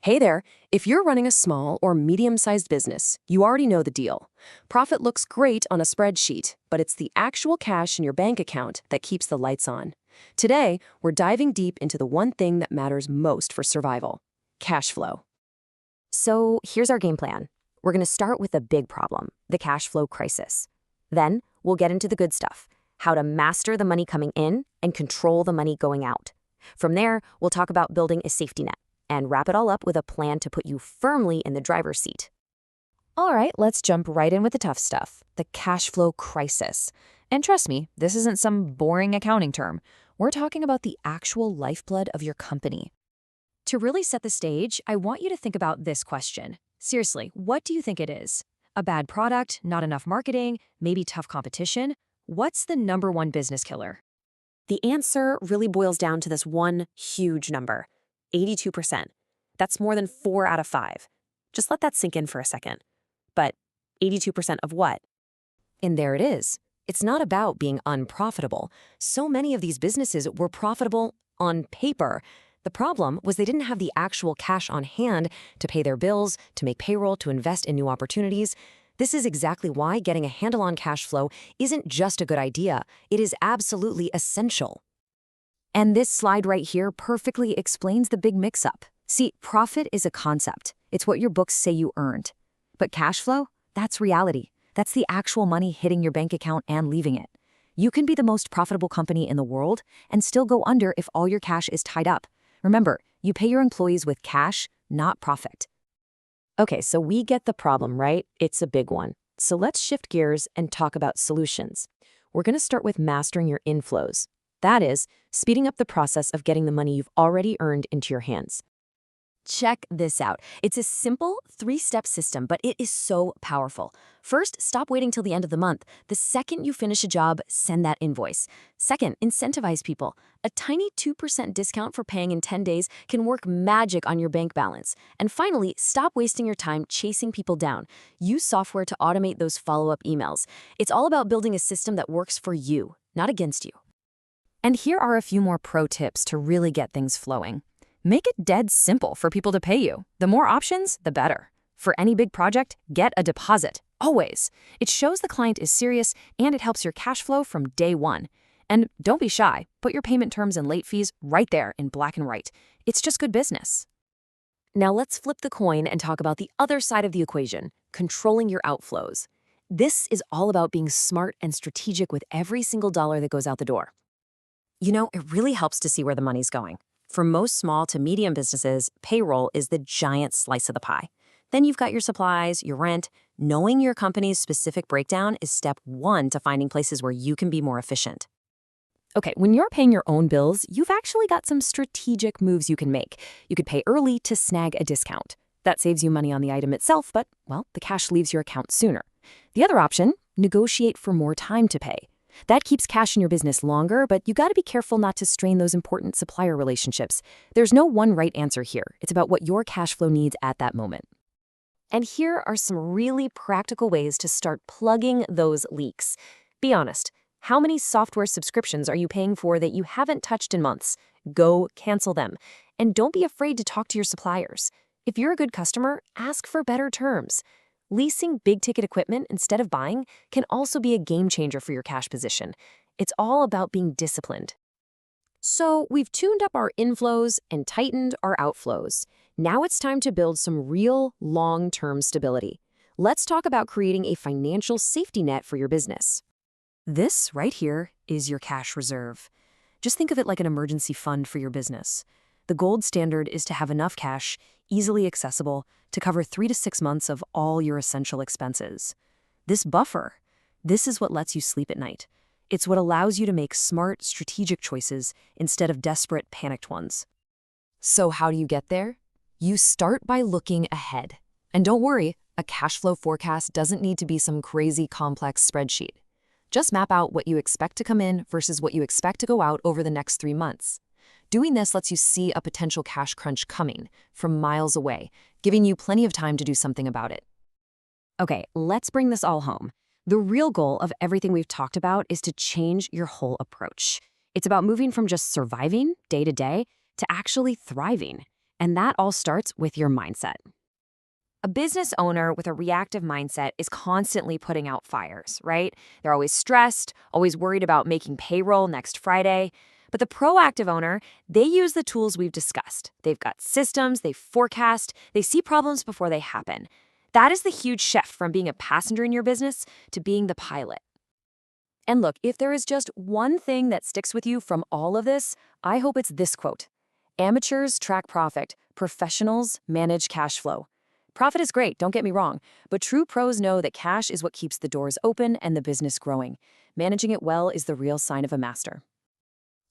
Hey there, if you're running a small or medium-sized business, you already know the deal. Profit looks great on a spreadsheet, but it's the actual cash in your bank account that keeps the lights on. Today, we're diving deep into the one thing that matters most for survival: cash flow. So here's our game plan. We're going to start with the big problem, the cash flow crisis. Then we'll get into the good stuff, how to master the money coming in and control the money going out. From there, we'll talk about building a safety net and wrap it all up with a plan to put you firmly in the driver's seat. All right, let's jump right in with the tough stuff, the cash flow crisis. And trust me, this isn't some boring accounting term. We're talking about the actual lifeblood of your company. To really set the stage, I want you to think about this question. Seriously, what do you think it is? A bad product, not enough marketing, maybe tough competition? What's the number one business killer? The answer really boils down to this one huge number, 82%. That's more than 4 out of 5. Just let that sink in for a second. But 82% of what? And there it is. It's not about being unprofitable. So many of these businesses were profitable on paper. The problem was they didn't have the actual cash on hand to pay their bills, to make payroll, to invest in new opportunities. This is exactly why getting a handle on cash flow isn't just a good idea. It is absolutely essential. And this slide right here perfectly explains the big mix-up. See, profit is a concept. It's what your books say you earned. But cash flow? That's reality. That's the actual money hitting your bank account and leaving it. You can be the most profitable company in the world and still go under if all your cash is tied up. Remember, you pay your employees with cash, not profit. Okay, so we get the problem, right? It's a big one. So let's shift gears and talk about solutions. We're going to start with mastering your inflows. That is, speeding up the process of getting the money you've already earned into your hands. Check this out. It's a simple 3-step system, but it is so powerful. First, stop waiting till the end of the month. The second you finish a job, send that invoice. Second, incentivize people. A tiny 2% discount for paying in 10 days can work magic on your bank balance. And finally, stop wasting your time chasing people down. Use software to automate those follow-up emails. It's all about building a system that works for you, not against you. And here are a few more pro tips to really get things flowing. Make it dead simple for people to pay you. The more options, the better. For any big project, get a deposit. Always. It shows the client is serious and it helps your cash flow from day one. And don't be shy. Put your payment terms and late fees right there in black and white. It's just good business. Now let's flip the coin and talk about the other side of the equation, controlling your outflows. This is all about being smart and strategic with every single dollar that goes out the door. You know, it really helps to see where the money's going. For most small to medium businesses, payroll is the giant slice of the pie. Then you've got your supplies, your rent. Knowing your company's specific breakdown is step 1 to finding places where you can be more efficient. Okay, when you're paying your own bills, you've actually got some strategic moves you can make. You could pay early to snag a discount. That saves you money on the item itself, but, well, the cash leaves your account sooner. The other option, negotiate for more time to pay. That keeps cash in your business longer, but you got to be careful not to strain those important supplier relationships. There's no one right answer here. It's about what your cash flow needs at that moment. And here are some really practical ways to start plugging those leaks. Be honest, how many software subscriptions are you paying for that you haven't touched in months? Go cancel them. And don't be afraid to talk to your suppliers. If you're a good customer, ask for better terms. Leasing big-ticket equipment instead of buying can also be a game changer for your cash position. It's all about being disciplined. So we've tuned up our inflows and tightened our outflows. Now it's time to build some real long-term stability. Let's talk about creating a financial safety net for your business. This right here is your cash reserve. Just think of it like an emergency fund for your business. The gold standard is to have enough cash, easily accessible, to cover 3 to 6 months of all your essential expenses. This buffer, this is what lets you sleep at night. It's what allows you to make smart, strategic choices instead of desperate, panicked ones. So how do you get there? You start by looking ahead. And don't worry, a cash flow forecast doesn't need to be some crazy complex spreadsheet. Just map out what you expect to come in versus what you expect to go out over the next 3 months. Doing this lets you see a potential cash crunch coming from miles away, giving you plenty of time to do something about it. Okay, let's bring this all home. The real goal of everything we've talked about is to change your whole approach. It's about moving from just surviving day to day to actually thriving. And that all starts with your mindset. A business owner with a reactive mindset is constantly putting out fires, right? They're always stressed, always worried about making payroll next Friday. But the proactive owner, they use the tools we've discussed. They've got systems, they forecast, they see problems before they happen. That is the huge shift from being a passenger in your business to being the pilot. And look, if there is just one thing that sticks with you from all of this, I hope it's this quote. Amateurs track profit, professionals manage cash flow. Profit is great, don't get me wrong, but true pros know that cash is what keeps the doors open and the business growing. Managing it well is the real sign of a master.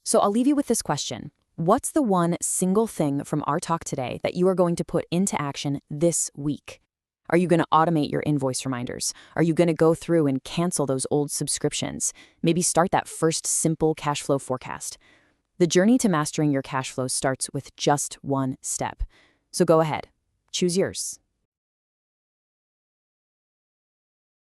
So I'll leave you with this question. What's the one single thing from our talk today that you are going to put into action this week? Are you going to automate your invoice reminders? Are you going to go through and cancel those old subscriptions? Maybe start that first simple cash flow forecast. The journey to mastering your cash flow starts with just one step. So go ahead, choose yours.